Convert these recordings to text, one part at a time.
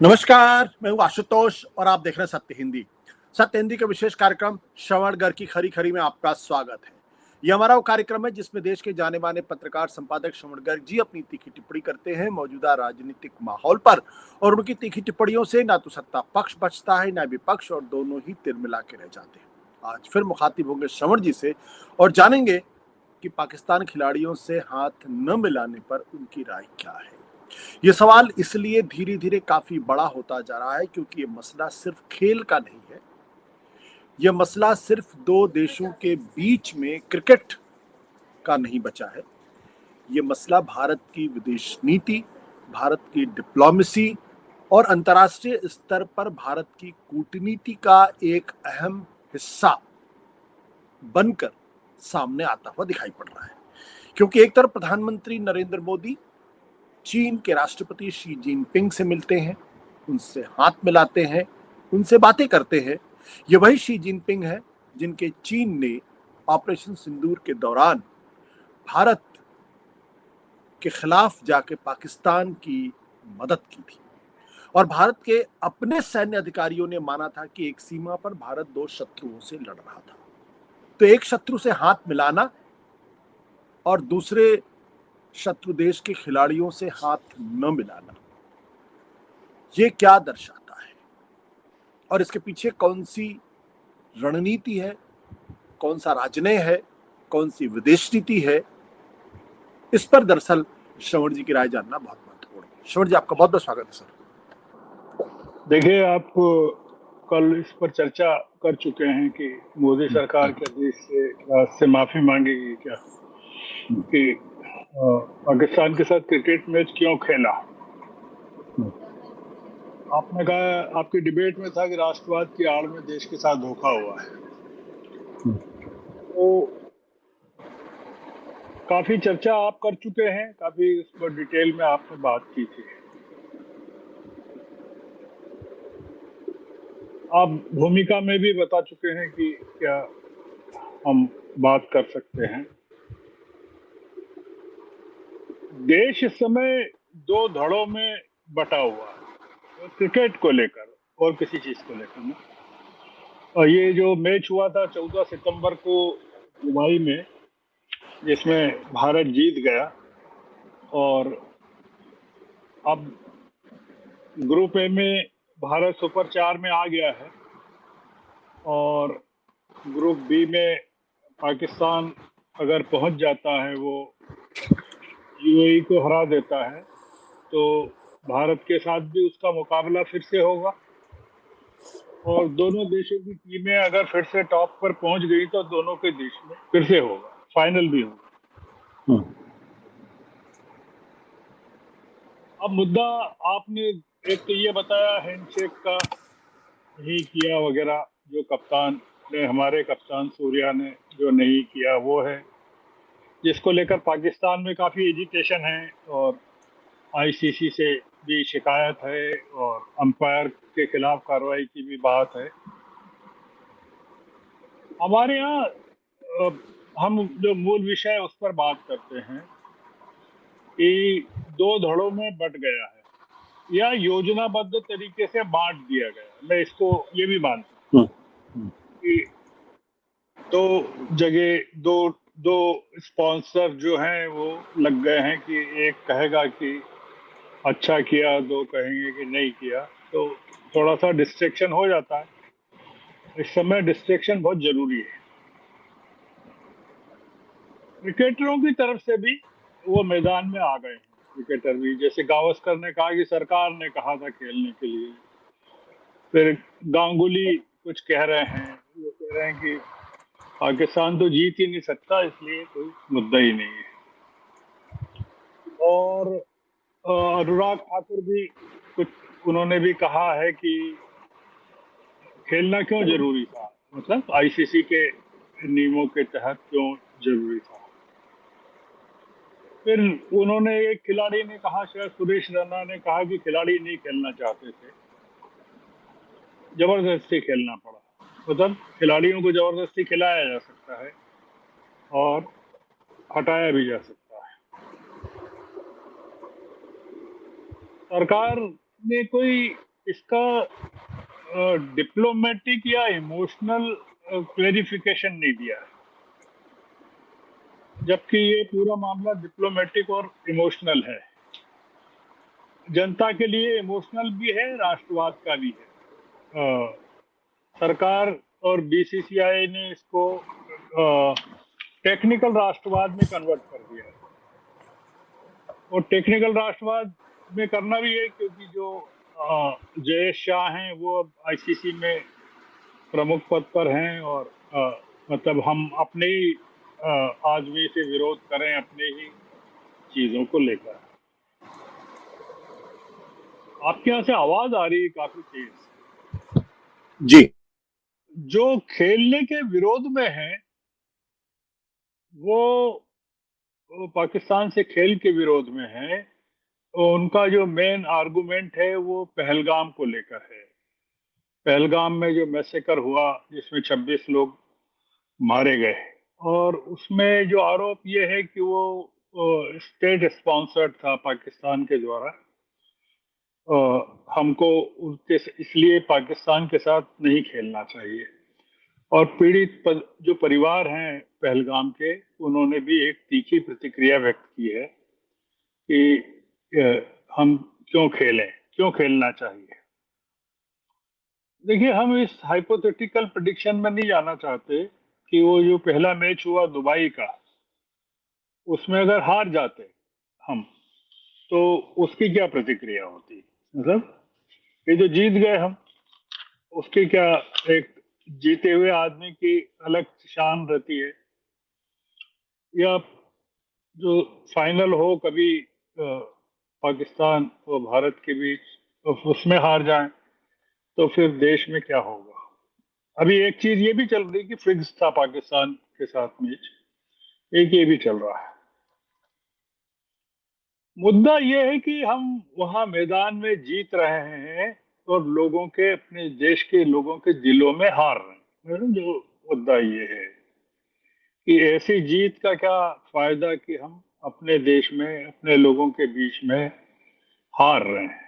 नमस्कार, मैं हूँ आशुतोष और आप देख रहे हैं सत्य हिंदी। सत्य हिंदी के विशेष कार्यक्रम श्रवणगढ़ की खरी खरी में आपका स्वागत है। ये हमारा वो कार्यक्रम है जिसमें देश के जाने माने पत्रकार संपादक श्रवणगढ़ जी अपनी तीखी टिप्पणी करते हैं मौजूदा राजनीतिक माहौल पर। और उनकी तीखी टिप्पणियों से ना तो सत्ता पक्ष बचता है ना विपक्ष, और दोनों ही तिरमिला के रह जाते हैं। आज फिर मुखातिब होंगे श्रवण जी से और जानेंगे कि पाकिस्तान खिलाड़ियों से हाथ न मिलाने पर उनकी राय क्या है। ये सवाल इसलिए धीरे धीरे काफी बड़ा होता जा रहा है क्योंकि ये मसला सिर्फ खेल का नहीं है। ये मसला सिर्फ दो देशों के बीच में क्रिकेट का नहीं बचा है। ये मसला भारत की विदेश नीति, भारत की डिप्लोमेसी और अंतर्राष्ट्रीय स्तर पर भारत की कूटनीति का एक अहम हिस्सा बनकर सामने आता हुआ दिखाई पड़ रहा है। क्योंकि एक तरफ प्रधानमंत्री नरेंद्र मोदी चीन के राष्ट्रपति शी जिनपिंग से मिलते हैं, उनसे हाथ मिलाते हैं, उनसे बातें करते हैं। ये वही शी जिनपिंग है जिनके चीन ने ऑपरेशन सिंदूर के दौरान भारत के खिलाफ जाके पाकिस्तान की मदद की थी। और भारत के अपने सैन्य अधिकारियों ने माना था कि एक सीमा पर भारत दो शत्रुओं से लड़ रहा था। तो एक शत्रु से हाथ मिलाना और दूसरे शत्रु देश के खिलाड़ियों से हाथ न मिलाना, ये क्या दर्शाता है और इसके पीछे कौन सी रणनीति है, कौन सा राजनय है, कौन सी विदेश नीति है, इस पर दरअसल श्रवण जी की राय जानना बहुत महत्वपूर्ण है। श्रवण जी, आपका बहुत बहुत स्वागत है सर। देखिए, आप कल इस पर चर्चा कर चुके हैं कि मोदी सरकार के देश से माफी मांगेगी क्या कि पाकिस्तान के साथ क्रिकेट मैच क्यों खेला। आपने कहा, आपकी डिबेट में था कि राष्ट्रवाद की आड़ में देश के साथ धोखा हुआ है। तो काफी चर्चा आप कर चुके हैं, काफी उस पर डिटेल में आपने बात की थी। आप भूमिका में भी बता चुके हैं कि क्या हम बात कर सकते हैं। देश इस समय दो धड़ों में बटा हुआ है, क्रिकेट को लेकर और किसी चीज को लेकर ना। और ये जो मैच हुआ था 14 सितंबर को दुबई में, जिसमें भारत जीत गया और अब ग्रुप ए में भारत सुपर 4 में आ गया है और ग्रुप बी में पाकिस्तान अगर पहुंच जाता है, वो यूएई को हरा देता है, तो भारत के साथ भी उसका मुकाबला फिर से होगा। और दोनों देशों की टीमें अगर फिर से टॉप पर पहुंच गई तो दोनों के देश में फिर से होगा, फाइनल भी होगा। अब मुद्दा आपने एक तो ये बताया हैंडशेक का नहीं किया वगैरह, जो कप्तान ने, हमारे कप्तान सूर्या ने जो नहीं किया वो है, जिसको लेकर पाकिस्तान में काफी एजिटेशन है और आईसीसी से भी शिकायत है और अंपायर के खिलाफ कार्रवाई की भी बात है। हमारे यहाँ हम जो मूल विषय है उस पर बात करते हैं कि दो धड़ों में बट गया है या योजनाबद्ध तरीके से बांट दिया गया। मैं इसको ये भी मानता हूँ कि दो जगह दो दो स्पॉन्सर जो हैं वो लग गए हैं कि एक कहेगा कि अच्छा किया, दो कहेंगे कि नहीं किया, तो थोड़ा सा डिस्ट्रैक्शन हो जाता है। इस समय डिस्ट्रैक्शन बहुत जरूरी है। क्रिकेटरों की तरफ से भी वो मैदान में आ गए हैं, क्रिकेटर भी, जैसे गावस्कर ने कहा कि सरकार ने कहा था खेलने के लिए। फिर गांगुली कुछ कह रहे हैं, वो कह रहे हैं कि पाकिस्तान तो जीत ही नहीं सकता, इसलिए कोई मुद्दा ही नहीं है। और अनुराग ठाकुर भी कुछ, उन्होंने भी कहा है कि खेलना क्यों जरूरी था, मतलब आईसीसी के नियमों के तहत क्यों जरूरी था। फिर उन्होंने, एक खिलाड़ी ने कहा, शायद सुरेश रैना ने कहा कि खिलाड़ी नहीं खेलना चाहते थे, जबरदस्ती खेलना पड़ा। मतलब खिलाड़ियों को जबरदस्ती खिलाया जा सकता है और हटाया भी जा सकता है। सरकार ने कोई इसका डिप्लोमेटिक या इमोशनल क्लेरिफिकेशन नहीं दिया है, जबकि ये पूरा मामला डिप्लोमेटिक और इमोशनल है। जनता के लिए इमोशनल भी है, राष्ट्रवाद का भी है। सरकार और बीसीसीआई ने इसको टेक्निकल राष्ट्रवाद में कन्वर्ट कर दिया है, और टेक्निकल राष्ट्रवाद में करना भी है क्योंकि जो जयेश शाह हैं वो अब आईसीसी में प्रमुख पद पर हैं, और मतलब हम अपने ही आदमी से विरोध करें अपने ही चीजों को लेकर। आपके यहाँ से आवाज आ रही है काफी तेज। जी। जो खेलने के विरोध में है वो पाकिस्तान से खेल के विरोध में है, तो उनका जो मेन आर्गुमेंट है वो पहलगाम को लेकर है। पहलगाम में जो मैसेकर हुआ जिसमें 26 लोग मारे गए, और उसमें जो आरोप ये है कि वो स्टेट स्पॉन्सर्ड था पाकिस्तान के द्वारा। हमको उसके इसलिए पाकिस्तान के साथ नहीं खेलना चाहिए। और पीड़ित जो परिवार हैं पहलगाम के, उन्होंने भी एक तीखी प्रतिक्रिया व्यक्त की है कि हम क्यों खेलें, क्यों खेलना चाहिए। देखिए, हम इस हाइपोथेटिकल प्रेडिक्शन में नहीं जाना चाहते कि वो जो पहला मैच हुआ दुबई का, उसमें अगर हार जाते हम तो उसकी क्या प्रतिक्रिया होती। मतलब ये जो जीत गए हम, उसकी क्या, एक जीते हुए आदमी की अलग शान रहती है। या जो फाइनल हो कभी पाकिस्तान और भारत के बीच, तो उसमें हार जाए तो फिर देश में क्या होगा। अभी एक चीज ये भी चल रही कि फिक्स था पाकिस्तान के साथ मैच, एक ये भी चल रहा है। मुद्दा ये है कि हम वहां मैदान में जीत रहे हैं और लोगों के, अपने देश के लोगों के दिलों में हार रहे हैं। जो मुद्दा ये है कि ऐसी जीत का क्या फायदा कि हम अपने देश में, अपने लोगों के बीच में हार रहे हैं।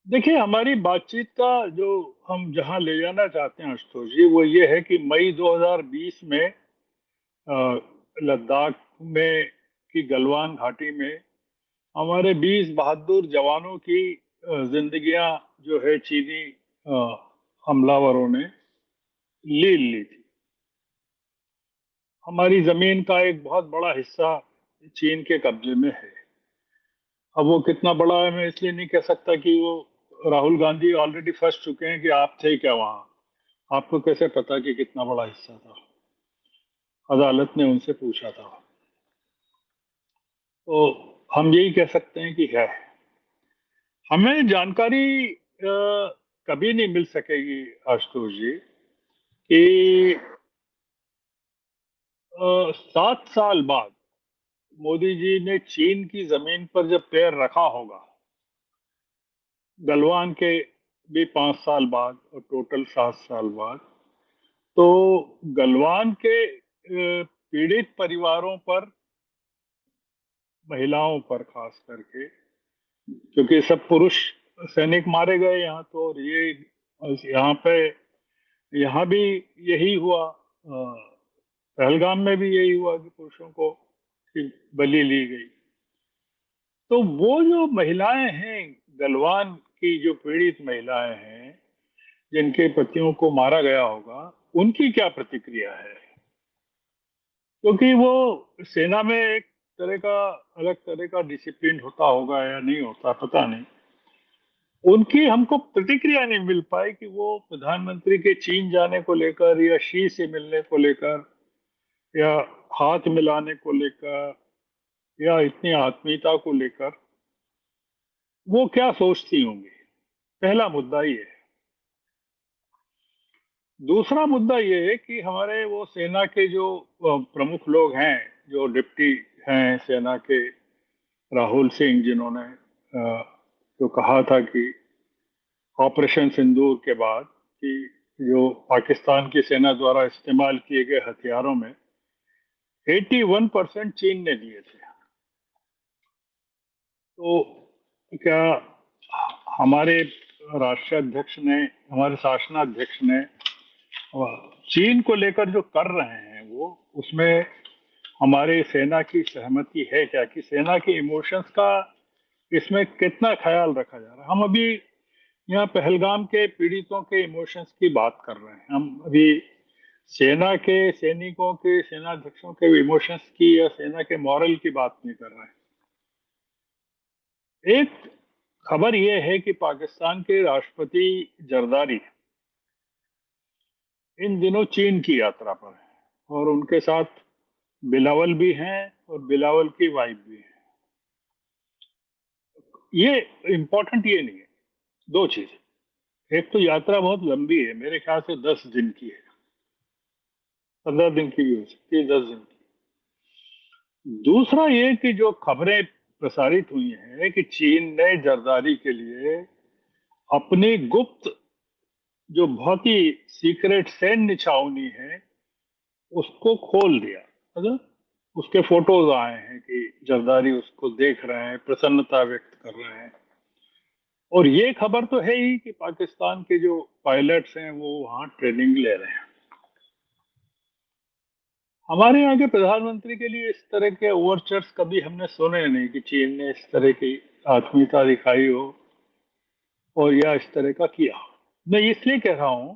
देखिए, हमारी बातचीत का जो हम जहां ले जाना चाहते हैं आशुतोष जी, वो ये है कि मई 2020 में लद्दाख में की गलवान घाटी में हमारे 20 बहादुर जवानों की जिंदगियां जो है चीनी हमलावरों ने ले ली थी। हमारी जमीन का एक बहुत बड़ा हिस्सा चीन के कब्जे में है। अब वो कितना बड़ा है मैं इसलिए नहीं कह सकता कि वो राहुल गांधी ऑलरेडी फंस चुके हैं कि आप थे क्या वहां, आपको कैसे पता कि कितना बड़ा हिस्सा था। अदालत ने उनसे पूछा था। तो हम यही कह सकते हैं कि है। हमें जानकारी कभी नहीं मिल सकेगी आशुतोष जी कि 7 साल बाद मोदी जी ने चीन की जमीन पर जब पैर रखा होगा, गलवान के भी 5 साल बाद और टोटल 7 साल बाद, तो गलवान के पीड़ित परिवारों पर, महिलाओं पर खास करके, क्योंकि सब पुरुष सैनिक मारे गए यहाँ, तो और ये यहाँ पे, यहाँ भी यही हुआ, पहलगाम में भी यही हुआ कि पुरुषों को की बलि ली गई। तो वो जो महिलाएं हैं गलवान की, जो पीड़ित महिलाएं हैं जिनके पतियों को मारा गया होगा, उनकी क्या प्रतिक्रिया है। क्योंकि वो सेना में एक तरह का, अलग तरह का डिसिप्लिन होता होगा या नहीं होता पता नहीं, उनकी हमको प्रतिक्रिया नहीं मिल पाई कि वो प्रधानमंत्री के चीन जाने को लेकर, या शी से मिलने को लेकर, या हाथ मिलाने को लेकर, या इतनी आत्मीयता को लेकर वो क्या सोचती होंगी। पहला मुद्दा ये है। दूसरा मुद्दा ये है कि हमारे वो सेना के जो प्रमुख लोग हैं, जो डिप्टी हैं सेना के, राहुल सिंह, जिन्होंने जो कहा था कि ऑपरेशन सिंदूर के बाद कि जो पाकिस्तान की सेना द्वारा इस्तेमाल किए गए हथियारों में 81% चीन ने दिए थे। तो क्या हमारे राष्ट्रीय अध्यक्ष ने, हमारे शासनाध्यक्ष ने चीन को लेकर जो कर रहे हैं वो, उसमें हमारी सेना की सहमति है क्या, कि सेना के इमोशंस का इसमें कितना ख्याल रखा जा रहा है। हम अभी यहाँ पहलगाम के पीड़ितों के इमोशंस की बात कर रहे हैं, हम अभी सेना के सैनिकों के, सेनाध्यक्षों के इमोशंस की या सेना के मॉरल की बात नहीं कर रहे हैं। एक खबर यह है कि पाकिस्तान के राष्ट्रपति जरदारी इन दिनों चीन की यात्रा पर है और उनके साथ बिलावल भी हैं और बिलावल की वाइफ भी है। ये इंपॉर्टेंट ये नहीं है, दो चीजें, एक तो यात्रा बहुत लंबी है, मेरे ख्याल से 10 दिन की है, 15 दिन की भी हो सकती है, 10 दिन की। दूसरा ये कि जो खबरें प्रसारित हुई हैं कि चीन ने जरदारी के लिए अपनी गुप्त, जो बहुत ही सीक्रेट सैन्य छावनी है, उसको खोल दिया। मतलब उसके फोटोज आए हैं कि जरदारी उसको देख रहे हैं, प्रसन्नता व्यक्त कर रहे हैं। और ये खबर तो है ही कि पाकिस्तान के जो पायलट्स हैं वो वहां ट्रेनिंग ले रहे हैं। हमारे यहाँ के प्रधानमंत्री के लिए इस तरह के ओवरचर्स कभी हमने सुने नहीं कि चीन ने इस तरह की आत्मीयता दिखाई हो और या इस तरह का किया। मैं इसलिए कह रहा हूं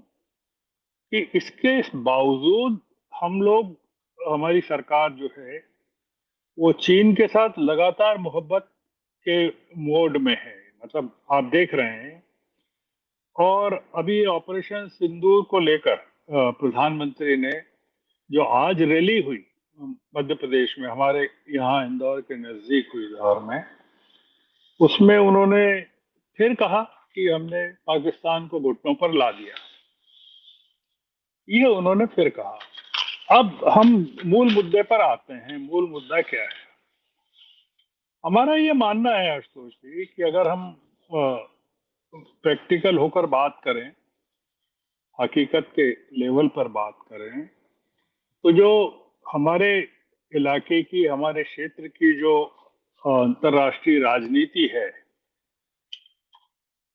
कि इसके बावजूद हम लोग, हमारी सरकार जो है वो चीन के साथ लगातार मोहब्बत के मोड में है। मतलब आप देख रहे हैं, और अभी ऑपरेशन सिंदूर को लेकर प्रधानमंत्री ने जो आज रैली हुई मध्य प्रदेश में, हमारे यहाँ इंदौर के नजदीक हुई इंदौर में, उसमें उन्होंने फिर कहा कि हमने पाकिस्तान को घुटनों पर ला दिया। ये उन्होंने फिर कहा। अब हम मूल मुद्दे पर आते हैं। मूल मुद्दा क्या है? हमारा ये मानना है आशुतोष जी कि अगर हम प्रैक्टिकल होकर बात करें, हकीकत के लेवल पर बात करें, तो जो हमारे इलाके की, हमारे क्षेत्र की जो अंतर्राष्ट्रीय राजनीति है,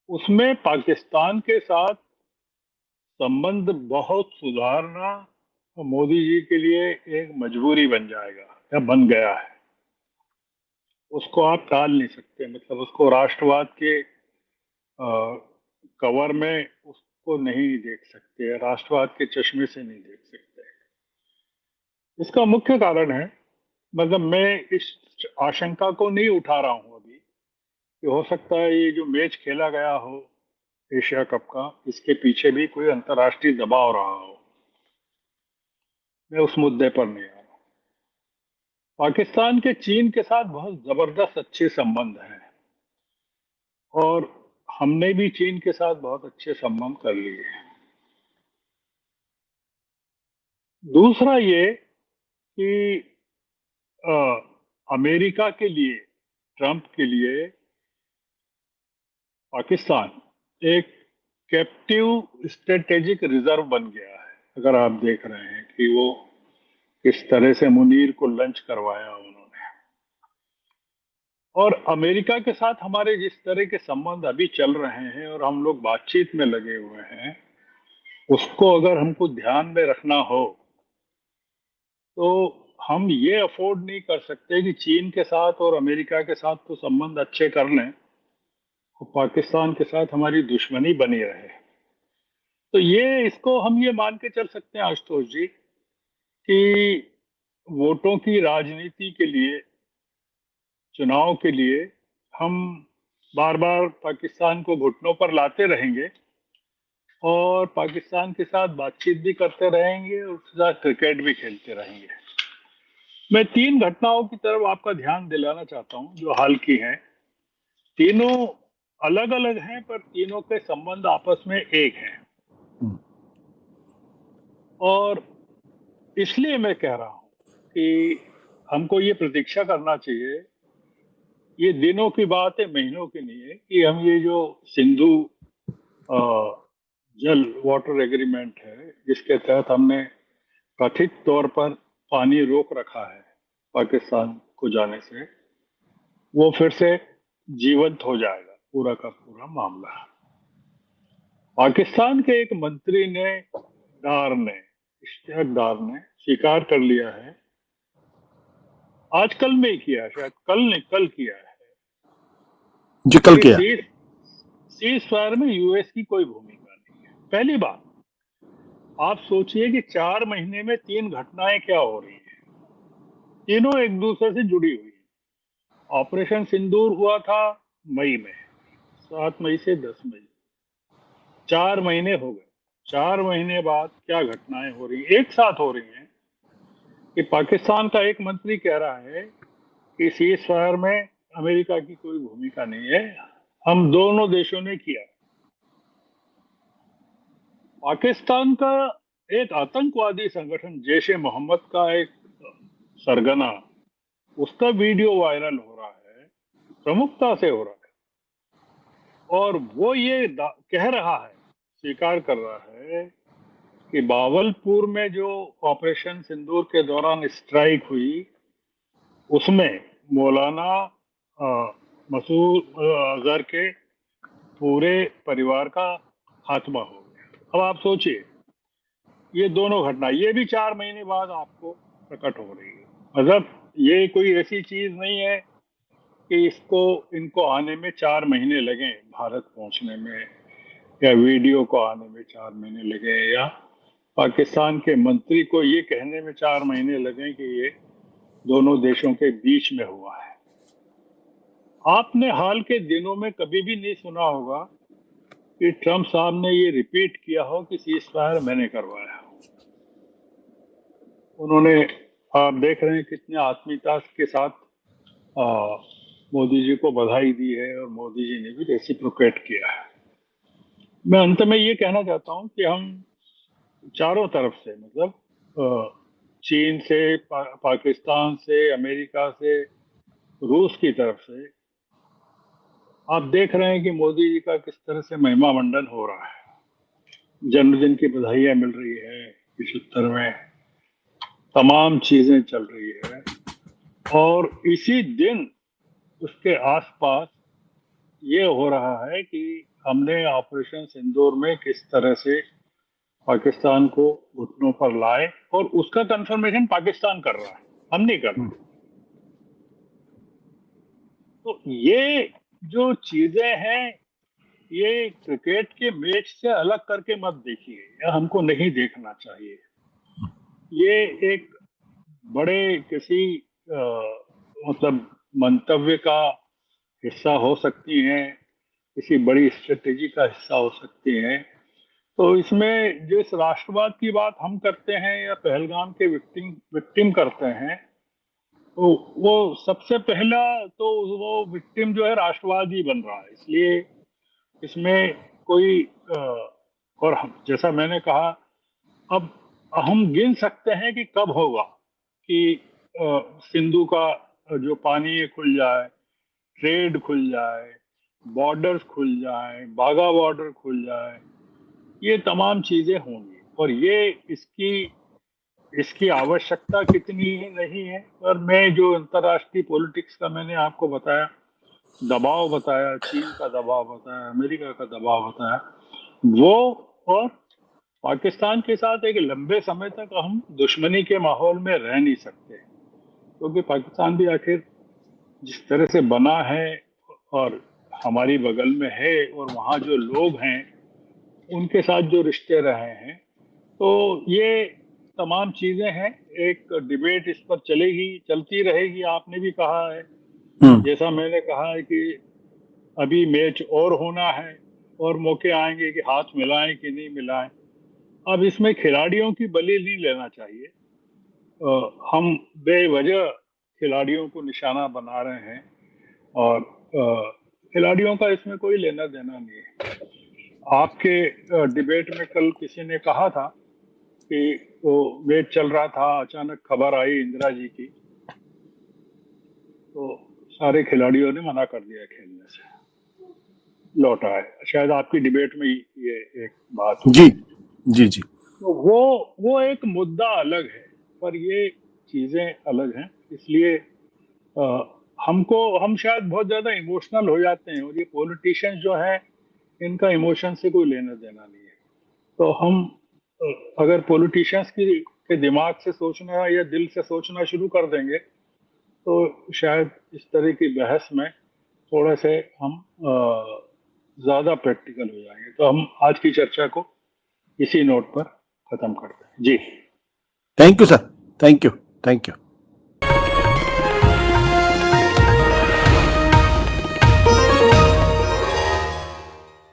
उसमें पाकिस्तान के साथ संबंध बहुत सुधारना मोदी जी के लिए एक मजबूरी बन जाएगा या बन गया है। उसको आप टाल नहीं सकते। मतलब उसको राष्ट्रवाद के कवर में उसको नहीं देख सकते, राष्ट्रवाद के चश्मे से नहीं देख सकते। इसका मुख्य कारण है, मतलब मैं इस आशंका को नहीं उठा रहा हूं अभी कि हो सकता है ये जो मैच खेला गया हो एशिया कप का, इसके पीछे भी कोई अंतर्राष्ट्रीय दबाव रहा हो। मैं उस मुद्दे पर नहीं आ रहा। पाकिस्तान के चीन के साथ बहुत जबरदस्त अच्छे संबंध हैं और हमने भी चीन के साथ बहुत अच्छे संबंध कर लिए हैं। दूसरा ये कि अमेरिका के लिए, ट्रंप के लिए पाकिस्तान एक कैप्टिव स्ट्रेटेजिक रिजर्व बन गया है। अगर आप देख रहे हैं कि वो किस तरह से मुनीर को लंच करवाया उन्होंने, और अमेरिका के साथ हमारे जिस तरह के संबंध अभी चल रहे हैं और हम लोग बातचीत में लगे हुए हैं, उसको अगर हमको ध्यान में रखना हो तो हम ये अफोर्ड नहीं कर सकते कि चीन के साथ और अमेरिका के साथ तो संबंध अच्छे कर लें और पाकिस्तान के साथ हमारी दुश्मनी बनी रहे। तो ये, इसको हम ये मान के चल सकते हैं आशुतोष जी कि वोटों की राजनीति के लिए, चुनाव के लिए हम बार बार पाकिस्तान को घुटनों पर लाते रहेंगे और पाकिस्तान के साथ बातचीत भी करते रहेंगे और उसके साथ क्रिकेट भी खेलते रहेंगे। मैं 3 घटनाओं की तरफ आपका ध्यान दिलाना चाहता हूं जो हाल की हैं। तीनों अलग अलग हैं पर तीनों के संबंध आपस में एक हैं। और इसलिए मैं कह रहा हूं कि हमको ये प्रतीक्षा करना चाहिए, ये दिनों की बात है, महीनों की नहीं है, कि हम ये जो सिंधु जल वाटर एग्रीमेंट है, जिसके तहत हमने कथित तौर पर पानी रोक रखा है पाकिस्तान को जाने से, वो फिर से जीवंत हो जाएगा। पूरा का पूरा मामला। पाकिस्तान के एक मंत्री ने इश्तियाक डार ने स्वीकार कर लिया है, आज कल में ही किया है, शायद कल किया है जी, कल कि किया। सीज फायर में यूएस की कोई भूमिका नहीं है। पहली बात, आप सोचिए कि 4 महीने में 3 घटनाएं क्या हो रही हैं, तीनों एक दूसरे से जुड़ी हुई हैं। ऑपरेशन सिंदूर हुआ था मई में, 7 मई से 10 मई, 4 महीने हो गए। 4 महीने बाद क्या घटनाएं हो रही हैं, एक साथ हो रही हैं कि पाकिस्तान का एक मंत्री कह रहा है कि सीज फायर में अमेरिका की कोई भूमिका नहीं है, हम दोनों देशों ने किया। पाकिस्तान का एक आतंकवादी संगठन जैश ए मोहम्मद का एक सरगना, उसका वीडियो वायरल हो रहा है, प्रमुखता से हो रहा है, और वो ये कह रहा है, स्वीकार कर रहा है कि बावलपुर में जो ऑपरेशन सिंदूर के दौरान स्ट्राइक हुई उसमें मौलाना मसूद अजहर के पूरे परिवार का खात्मा हो गया। अब आप सोचिए, ये दोनों घटना ये भी 4 महीने बाद आपको प्रकट हो रही है। मतलब ये कोई ऐसी चीज नहीं है कि इनको आने में 4 महीने लगे, भारत पहुंचने में, या वीडियो को आने में 4 महीने लगे, या पाकिस्तान के मंत्री को ये कहने में 4 महीने लगे कि ये दोनों देशों के बीच में हुआ है। आपने हाल के दिनों में कभी भी नहीं सुना होगा कि ट्रंप साहब ने ये रिपीट किया हो कि सीज फायर मैंने करवाया। उन्होंने, आप देख रहे हैं कितने आत्मीयता के साथ मोदी जी को बधाई दी है, और मोदी जी ने भी रेसिप्रोकेट किया है। मैं अंत में ये कहना चाहता हूं कि हम चारों तरफ से, मतलब चीन से, पाकिस्तान से, अमेरिका से, रूस की तरफ से, आप देख रहे हैं कि मोदी जी का किस तरह से महिमा मंडन हो रहा है। जन्मदिन की बधाइयां मिल रही है, 75वें, तमाम चीजें चल रही है, और इसी दिन उसके आसपास ये हो रहा है कि हमने ऑपरेशन सिंदूर में किस तरह से पाकिस्तान को घुटनों पर लाए, और उसका कंफर्मेशन पाकिस्तान कर रहा है, हम नहीं कर रहे। तो ये जो चीजें हैं, ये क्रिकेट के मैच से अलग करके मत देखिए, या हमको नहीं देखना चाहिए। ये एक बड़े किसी मतलब मंतव्य का हिस्सा हो सकती हैं, किसी बड़ी स्ट्रेटेजी का हिस्सा हो सकती हैं। तो इसमें जिस राष्ट्रवाद की बात हम करते हैं, या पहलगाम के विक्टिम करते हैं, तो वो सबसे पहला तो वो विक्टिम जो है राष्ट्रवादी बन रहा है। इसलिए इसमें कोई और हम, जैसा मैंने कहा, अब हम गिन सकते हैं कि कब होगा कि सिंधु का जो पानी है खुल जाए, ट्रेड खुल जाए, बॉर्डर्स खुल जाए, बाघा बॉर्डर खुल जाए, ये तमाम चीजें होंगी। और ये इसकी इसकी आवश्यकता कितनी ही नहीं है, पर मैं जो अंतर्राष्ट्रीय पॉलिटिक्स का मैंने आपको बताया, दबाव बताया, चीन का दबाव बताया, अमेरिका का दबाव बताया, वो, और पाकिस्तान के साथ एक लंबे समय तक हम दुश्मनी के माहौल में रह नहीं सकते, क्योंकि पाकिस्तान भी आखिर जिस तरह से बना है, और हमारी बगल में है, और वहाँ जो लोग हैं उनके साथ जो रिश्ते रहे हैं, तो ये तमाम चीजें हैं। एक डिबेट इस पर चलेगी, चलती रहेगी। आपने भी कहा है, जैसा मैंने कहा है, कि अभी मैच और होना है, और मौके आएंगे कि हाथ मिलाएं कि नहीं मिलाएं। अब इसमें खिलाड़ियों की बलि नहीं लेना चाहिए। हम बेवजह खिलाड़ियों को निशाना बना रहे हैं, और खिलाड़ियों का इसमें कोई लेना देना नहीं है। आपके डिबेट में कल किसी ने कहा था कि वो मैच चल रहा था, अचानक खबर आई इंदिरा जी की, तो सारे खिलाड़ियों ने मना कर दिया खेलने से, लौट आए। शायद आपकी डिबेट में ये एक बात हुई। जी जी जी। तो वो एक मुद्दा अलग है, पर ये चीजें अलग हैं। इसलिए हम शायद बहुत ज्यादा इमोशनल हो जाते हैं, और ये पॉलिटिशियंस जो हैं इनका इमोशन से कोई लेना देना नहीं है। तो हम अगर पॉलिटिशियंस के दिमाग से सोचना या दिल से सोचना शुरू कर देंगे तो शायद इस तरह की बहस में थोड़ा से हम ज्यादा प्रैक्टिकल हो जाएंगे। तो हम आज की चर्चा को इसी नोट पर खत्म करते हैं। जी thank you sir, thank you, thank you.